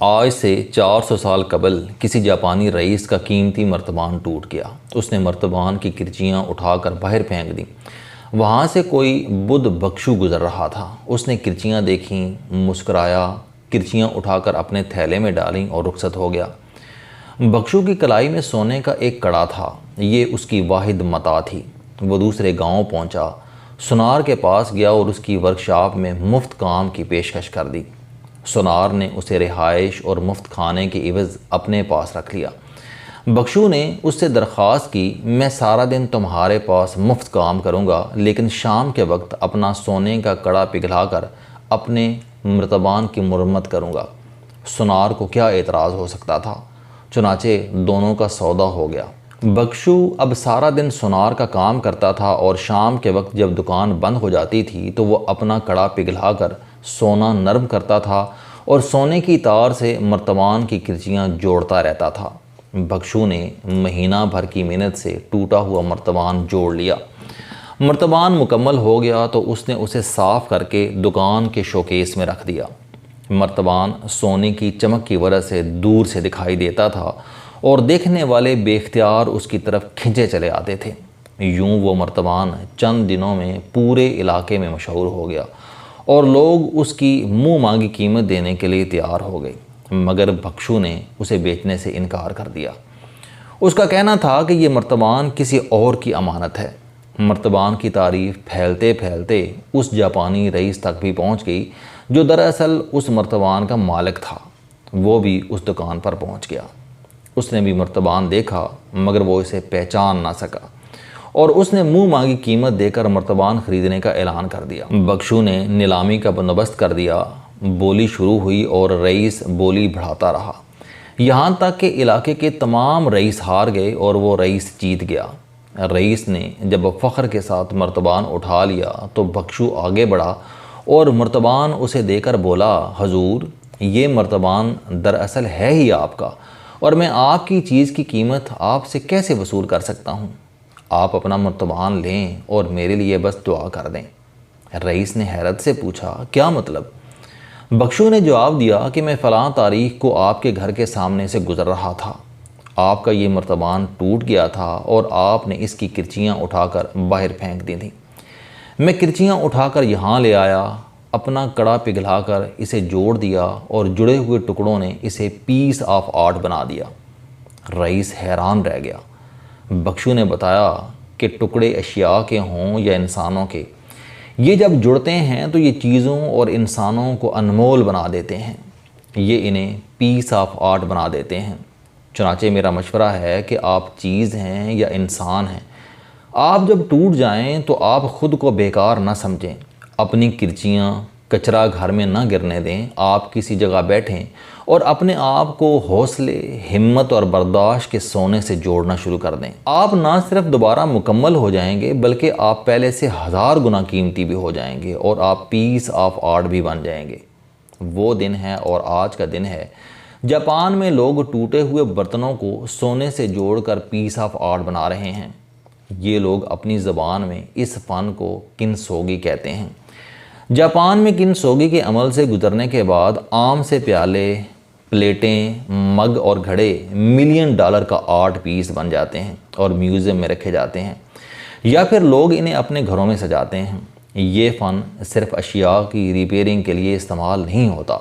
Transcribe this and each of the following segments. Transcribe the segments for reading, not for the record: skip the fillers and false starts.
آج سے 400 سال قبل کسی جاپانی رئیس کا قیمتی مرتبان ٹوٹ گیا۔ اس نے مرتبان کی کرچیاں اٹھا کر باہر پھینک دیں۔ وہاں سے کوئی بدھ بھکشو گزر رہا تھا۔ اس نے کرچیاں دیکھیں، مسکرایا، کرچیاں اٹھا کر اپنے تھیلے میں ڈالیں اور رخصت ہو گیا۔ بھکشو کی کلائی میں سونے کا ایک کڑا تھا۔ یہ اس کی واحد متاع تھی۔ وہ دوسرے گاؤں پہنچا، سونار کے پاس گیا اور اس کی ورکشاپ میں مفت کام کی پیشکش کر دی۔ سونار نے اسے رہائش اور مفت کھانے کے عوض اپنے پاس رکھ لیا۔ بھکشو نے اس سے درخواست کی، میں سارا دن تمہارے پاس مفت کام کروں گا، لیکن شام کے وقت اپنا سونے کا کڑا پگھلا کر اپنے مرتبان کی مرمت کروں گا۔ سونار کو کیا اعتراض ہو سکتا تھا؟ چنانچہ دونوں کا سودا ہو گیا۔ بھکشو اب سارا دن سونار کا کام کرتا تھا اور شام کے وقت جب دکان بند ہو جاتی تھی تو وہ اپنا کڑا پگھلا کر سونا نرم کرتا تھا اور سونے کی تار سے مرتبان کی کرچیاں جوڑتا رہتا تھا۔ بھکشو نے مہینہ بھر کی محنت سے ٹوٹا ہوا مرتبان جوڑ لیا۔ مرتبان مکمل ہو گیا تو اس نے اسے صاف کر کے دکان کے شوکیس میں رکھ دیا۔ مرتبان سونے کی چمک کی وجہ سے دور سے دکھائی دیتا تھا اور دیکھنے والے بے اختیار اس کی طرف کھنچے چلے آتے تھے۔ یوں وہ مرتبان چند دنوں میں پورے علاقے میں مشہور ہو گیا اور لوگ اس کی منہ مانگی قیمت دینے کے لیے تیار ہو گئے، مگر بھکشو نے اسے بیچنے سے انکار کر دیا۔ اس کا کہنا تھا کہ یہ مرتبان کسی اور کی امانت ہے۔ مرتبان کی تعریف پھیلتے پھیلتے اس جاپانی رئیس تک بھی پہنچ گئی جو دراصل اس مرتبان کا مالک تھا۔ وہ بھی اس دکان پر پہنچ گیا۔ اس نے بھی مرتبان دیکھا مگر وہ اسے پہچان نہ سکا اور اس نے منہ مانگی قیمت دے کر مرتبان خریدنے کا اعلان کر دیا۔ بھکشو نے نیلامی کا بندوبست کر دیا۔ بولی شروع ہوئی اور رئیس بولی بڑھاتا رہا، یہاں تک کہ علاقے کے تمام رئیس ہار گئے اور وہ رئیس جیت گیا۔ رئیس نے جب فخر کے ساتھ مرتبان اٹھا لیا تو بھکشو آگے بڑھا اور مرتبان اسے دے کر بولا، حضور یہ مرتبان دراصل ہے ہی آپ کا اور میں آپ کی چیز کی قیمت آپ سے کیسے وصول کر سکتا ہوں؟ آپ اپنا مرتبان لیں اور میرے لیے بس دعا کر دیں۔ رئیس نے حیرت سے پوچھا، کیا مطلب؟ بھکشو نے جواب دیا کہ میں فلاں تاریخ کو آپ کے گھر کے سامنے سے گزر رہا تھا۔ آپ کا یہ مرتبان ٹوٹ گیا تھا اور آپ نے اس کی کرچیاں اٹھا کر باہر پھینک دی تھیں۔ میں کرچیاں اٹھا کر یہاں لے آیا، اپنا کڑا پگھلا کر اسے جوڑ دیا اور جڑے ہوئے ٹکڑوں نے اسے پیس آف آرٹ بنا دیا۔ رئیس حیران رہ گیا۔ بھکشو نے بتایا کہ ٹکڑے اشیاء کے ہوں یا انسانوں کے، یہ جب جڑتے ہیں تو یہ چیزوں اور انسانوں کو انمول بنا دیتے ہیں، یہ انہیں پیس آف آرٹ بنا دیتے ہیں۔ چنانچہ میرا مشورہ ہے کہ آپ چیز ہیں یا انسان ہیں، آپ جب ٹوٹ جائیں تو آپ خود کو بیکار نہ سمجھیں، اپنی کرچیاں کچرا گھر میں نہ گرنے دیں، آپ کسی جگہ بیٹھیں اور اپنے آپ کو حوصلے، ہمت اور برداشت کے سونے سے جوڑنا شروع کر دیں۔ آپ نہ صرف دوبارہ مکمل ہو جائیں گے بلکہ آپ پہلے سے 1000 گنا قیمتی بھی ہو جائیں گے اور آپ پیس آف آرٹ بھی بن جائیں گے۔ وہ دن ہے اور آج کا دن ہے۔ جاپان میں لوگ ٹوٹے ہوئے برتنوں کو سونے سے جوڑ کر پیس آف آرٹ بنا رہے ہیں۔ یہ لوگ اپنی زبان میں اس فن کو کنسوگی کہتے ہیں۔ جاپان میں کنسوگی کے عمل سے گزرنے کے بعد آم سے پیالے، پلیٹیں، مگ اور گھڑے $1 ملین کا آرٹ پیس بن جاتے ہیں اور میوزیم میں رکھے جاتے ہیں، یا پھر لوگ انہیں اپنے گھروں میں سجاتے ہیں۔ یہ فن صرف اشیاء کی ریپیئرنگ کے لیے استعمال نہیں ہوتا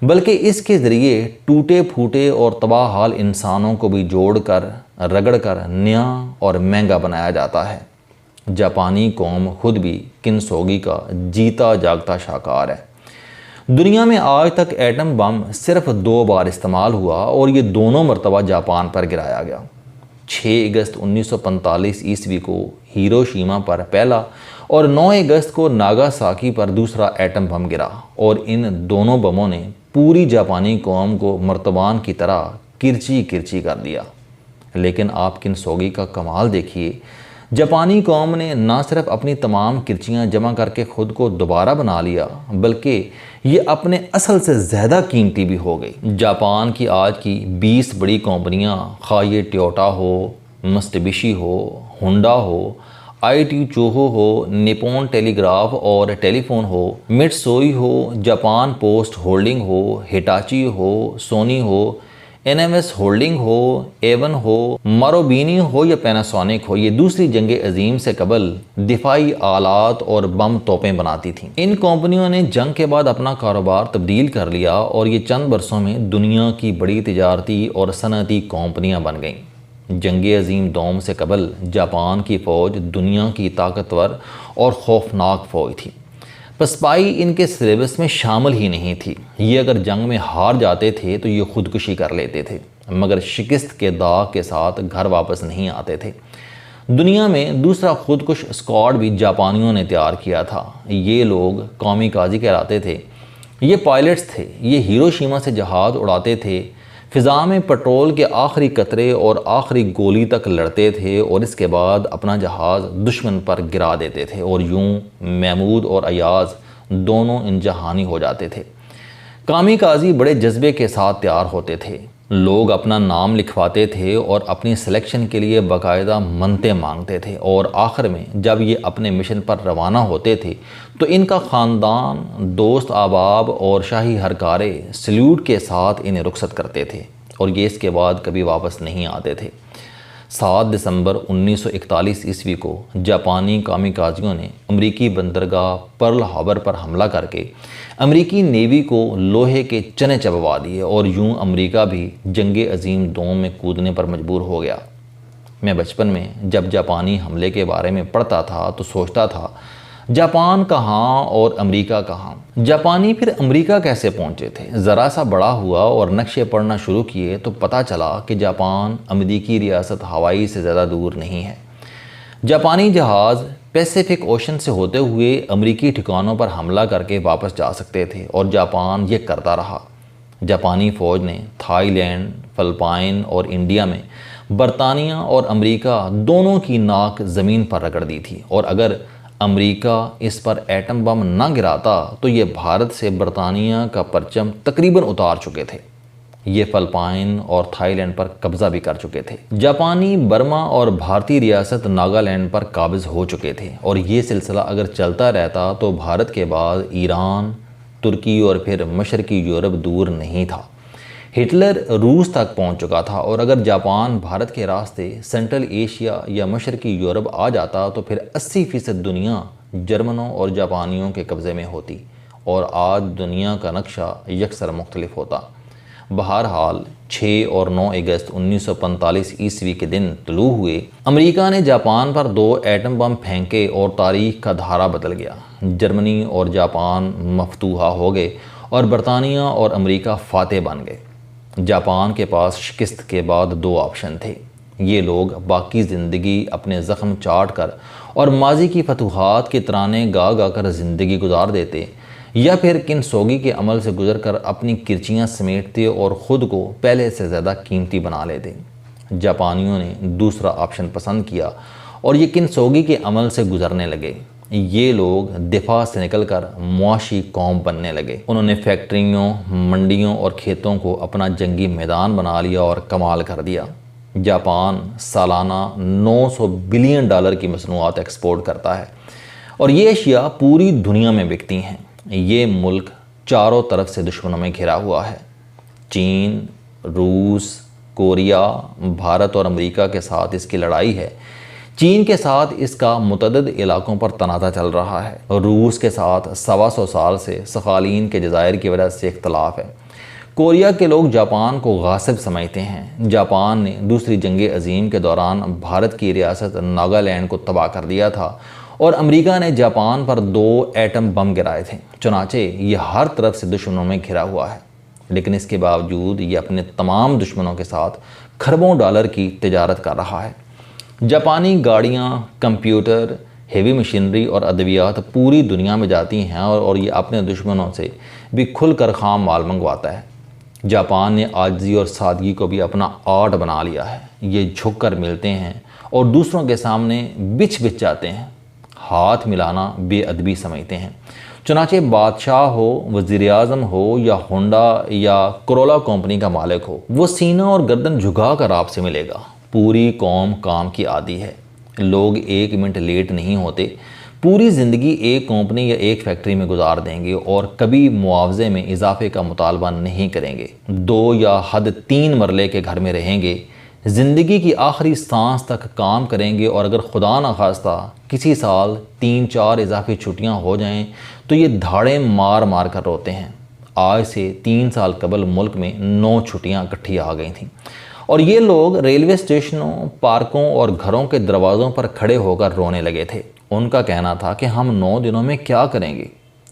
بلکہ اس کے ذریعے ٹوٹے پھوٹے اور تباہ حال انسانوں کو بھی جوڑ کر، رگڑ کر نیا اور مہنگا بنایا جاتا ہے۔ جاپانی قوم خود بھی کنسوگی کا جیتا جاگتا شاہکار ہے۔ دنیا میں آج تک ایٹم بم صرف 2 بار استعمال ہوا اور یہ دونوں مرتبہ جاپان پر گرایا گیا۔ 6 اگست 1945 عیسوی کو ہیروشیما پر پہلا اور 9 اگست کو ناگاساکی پر دوسرا ایٹم بم گرا اور ان دونوں بموں نے پوری جاپانی قوم کو مرتبان کی طرح کرچی کرچی کر دیا۔ لیکن آپ کنسوگی کا کمال دیکھیے، جاپانی قوم نے نہ صرف اپنی تمام کرچیاں جمع کر کے خود کو دوبارہ بنا لیا بلکہ یہ اپنے اصل سے زیادہ قیمتی بھی ہو گئی۔ جاپان کی آج کی 20 بڑی کمپنیاں، خواہ یہ ٹویوٹا ہو، متسوبشی ہو، ہونڈا ہو، ITU چوہو ہو، نیپون ٹیلی گراف اور ٹیلی فون ہو، مٹسوئی ہو، جاپان پوسٹ ہولڈنگ ہو، ہٹاچی ہو، سونی ہو، NMS ہولڈنگ ہو، ایون ہو، ماروبینی ہو یا پیناسونک ہو، یہ دوسری جنگ عظیم سے قبل دفاعی آلات اور بم توپیں بناتی تھیں۔ ان کمپنیوں نے جنگ کے بعد اپنا کاروبار تبدیل کر لیا اور یہ چند برسوں میں دنیا کی بڑی تجارتی اور صنعتی کمپنیاں بن گئیں۔ جنگ عظیم دوم سے قبل جاپان کی فوج دنیا کی طاقتور اور خوفناک فوج تھی۔ پسپائی ان کے سلیبس میں شامل ہی نہیں تھی۔ یہ اگر جنگ میں ہار جاتے تھے تو یہ خودکشی کر لیتے تھے، مگر شکست کے داغ کے ساتھ گھر واپس نہیں آتے تھے۔ دنیا میں دوسرا خودکش اسکواڈ بھی جاپانیوں نے تیار کیا تھا۔ یہ لوگ قومی قاضی کہلاتے تھے۔ یہ پائلٹس تھے۔ یہ ہیروشیما سے جہاز اڑاتے تھے، فضا میں پٹرول کے آخری قطرے اور آخری گولی تک لڑتے تھے اور اس کے بعد اپنا جہاز دشمن پر گرا دیتے تھے، اور یوں محمود اور ایاز دونوں انجہانی ہو جاتے تھے۔ قومی قاضی بڑے جذبے کے ساتھ تیار ہوتے تھے۔ لوگ اپنا نام لکھواتے تھے اور اپنی سلیکشن کے لیے باقاعدہ منتیں مانگتے تھے، اور آخر میں جب یہ اپنے مشن پر روانہ ہوتے تھے تو ان کا خاندان، دوست احباب اور شاہی ہرکارے سلیوٹ کے ساتھ انہیں رخصت کرتے تھے، اور یہ اس کے بعد کبھی واپس نہیں آتے تھے۔ 7 دسمبر 1941 عیسوی کو جاپانی قومی قاضیوں نے امریکی بندرگاہ پرل ہاربر پر حملہ کر کے امریکی نیوی کو لوہے کے چنے چبوا دیے، اور یوں امریکہ بھی جنگ عظیم دوم میں کودنے پر مجبور ہو گیا۔ میں بچپن میں جب جاپانی حملے کے بارے میں پڑھتا تھا تو سوچتا تھا جاپان کہاں اور امریکہ کہاں؟ جاپانی پھر امریکہ کیسے پہنچے تھے؟ ذرا سا بڑا ہوا اور نقشے پڑھنا شروع کیے تو پتہ چلا کہ جاپان امریکی ریاست ہوائی سے زیادہ دور نہیں ہے۔ جاپانی جہاز پیسیفک اوشن سے ہوتے ہوئے امریکی ٹھکانوں پر حملہ کر کے واپس جا سکتے تھے، اور جاپان یہ کرتا رہا۔ جاپانی فوج نے تھائی لینڈ، فلپائن اور انڈیا میں برطانیہ اور امریکہ دونوں کی ناک زمین پر رگڑ دی تھی، اور اگر امریکہ اس پر ایٹم بم نہ گراتا تو یہ بھارت سے برطانیہ کا پرچم تقریباً اتار چکے تھے۔ یہ فلپائن اور تھائی لینڈ پر قبضہ بھی کر چکے تھے۔ جاپانی برما اور بھارتی ریاست ناگالینڈ پر قابض ہو چکے تھے، اور یہ سلسلہ اگر چلتا رہتا تو بھارت کے بعد ایران، ترکی اور پھر مشرقی یورپ دور نہیں تھا۔ ہٹلر روس تک پہنچ چکا تھا، اور اگر جاپان بھارت کے راستے سینٹرل ایشیا یا مشرقی یورپ آ جاتا تو پھر 80% دنیا جرمنوں اور جاپانیوں کے قبضے میں ہوتی، اور آج دنیا کا نقشہ یکسر مختلف ہوتا۔ بہرحال 6 اور 9 اگست 1945 عیسوی کے دن طلوع ہوئے۔ امریکہ نے جاپان پر 2 ایٹم بم پھینکے اور تاریخ کا دھارا بدل گیا۔ جرمنی اور جاپان مفتوحہ ہو گئے اور برطانیہ اور امریکہ فاتح بن گئے۔ جاپان کے پاس شکست کے بعد 2 آپشن تھے۔ یہ لوگ باقی زندگی اپنے زخم چاٹ کر اور ماضی کی فتوحات کے ترانے گا گا کر زندگی گزار دیتے، یا پھر کنسوگی کے عمل سے گزر کر اپنی کرچیاں سمیٹتے اور خود کو پہلے سے زیادہ قیمتی بنا لیتے۔ جاپانیوں نے دوسرا آپشن پسند کیا اور یہ کنسوگی کے عمل سے گزرنے لگے۔ یہ لوگ دفاع سے نکل کر معاشی قوم بننے لگے۔ انہوں نے فیکٹریوں، منڈیوں اور کھیتوں کو اپنا جنگی میدان بنا لیا اور کمال کر دیا۔ جاپان سالانہ $900 بلین کی مصنوعات ایکسپورٹ کرتا ہے، اور یہ اشیاء پوری دنیا میں بکتی ہیں۔ یہ ملک چاروں طرف سے دشمنوں میں گھرا ہوا ہے۔ چین، روس، کوریا، بھارت اور امریکہ کے ساتھ اس کی لڑائی ہے۔ چین کے ساتھ اس کا متعدد علاقوں پر تنازع چل رہا ہے۔ روس کے ساتھ 125 سال سے سخالین کے جزائر کی وجہ سے اختلاف ہے۔ کوریا کے لوگ جاپان کو غاصب سمجھتے ہیں۔ جاپان نے دوسری جنگ عظیم کے دوران بھارت کی ریاست ناگالینڈ کو تباہ کر دیا تھا، اور امریکہ نے جاپان پر 2 ایٹم بم گرائے تھے۔ چنانچہ یہ ہر طرف سے دشمنوں میں گھرا ہوا ہے، لیکن اس کے باوجود یہ اپنے تمام دشمنوں کے ساتھ کھربوں ڈالر کی تجارت کر رہا ہے۔ جاپانی گاڑیاں، کمپیوٹر، ہیوی مشینری اور ادویات پوری دنیا میں جاتی ہیں، اور یہ اپنے دشمنوں سے بھی کھل کر خام مال منگواتا ہے۔ جاپان نے عاجزی اور سادگی کو بھی اپنا آرٹ بنا لیا ہے۔ یہ جھک کر ملتے ہیں اور دوسروں کے سامنے بچھ جاتے ہیں۔ ہاتھ ملانا بے ادبی سمجھتے ہیں۔ چنانچہ بادشاہ ہو، وزیر اعظم ہو، یا ہونڈا یا کرولا کمپنی کا مالک ہو، وہ سینہ اور گردن جھکا کر آپ سے ملے گا۔ پوری قوم کام کی عادی ہے۔ لوگ 1 منٹ لیٹ نہیں ہوتے، پوری زندگی ایک کمپنی یا ایک فیکٹری میں گزار دیں گے اور کبھی معاوضے میں اضافے کا مطالبہ نہیں کریں گے، 2 یا حد 3 مرلے کے گھر میں رہیں گے، زندگی کی آخری سانس تک کام کریں گے، اور اگر خدا نخواستہ کسی سال 3-4 اضافی چھٹیاں ہو جائیں تو یہ دھاڑیں مار مار کر روتے ہیں۔ آج سے 3 سال قبل ملک میں 9 چھٹیاں اکٹھی آ گئی تھیں، اور یہ لوگ ریلوے اسٹیشنوں، پارکوں اور گھروں کے دروازوں پر کھڑے ہو کر رونے لگے تھے۔ ان کا کہنا تھا کہ ہم 9 دنوں میں کیا کریں گے؟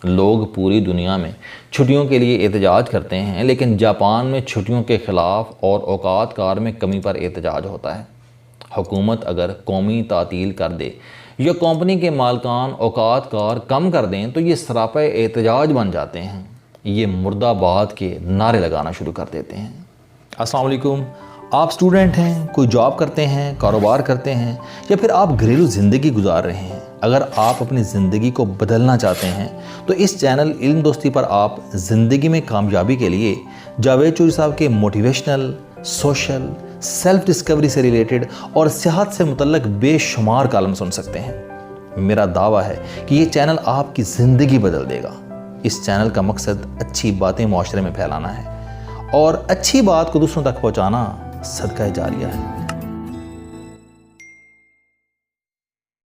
لوگ پوری دنیا میں چھٹیوں کے لیے احتجاج کرتے ہیں، لیکن جاپان میں چھٹیوں کے خلاف اور اوقات کار میں کمی پر احتجاج ہوتا ہے۔ حکومت اگر قومی تعطیل کر دے یا کمپنی کے مالکان اوقات کار کم کر دیں تو یہ سراپا احتجاج بن جاتے ہیں، یہ مرد آباد کے نعرے لگانا شروع کر دیتے ہیں۔ السلام علیکم، آپ اسٹوڈنٹ ہیں، کوئی جاب کرتے ہیں، کاروبار کرتے ہیں، یا پھر آپ گھریلو زندگی گزار رہے ہیں۔ اگر آپ اپنی زندگی کو بدلنا چاہتے ہیں تو اس چینل علم دوستی پر آپ زندگی میں کامیابی کے لیے جاوید چوہری صاحب کے موٹیویشنل، سوشل، سیلف ڈسکوری سے ریلیٹڈ اور صحت سے متعلق بے شمار کالم سن سکتے ہیں۔ میرا دعویٰ ہے کہ یہ چینل آپ کی زندگی بدل دے گا۔ اس چینل کا مقصد اچھی باتیں معاشرے میں پھیلانا ہے، اور اچھی بات کو دوسروں تک پہنچانا صدقہ جاریہ ہے۔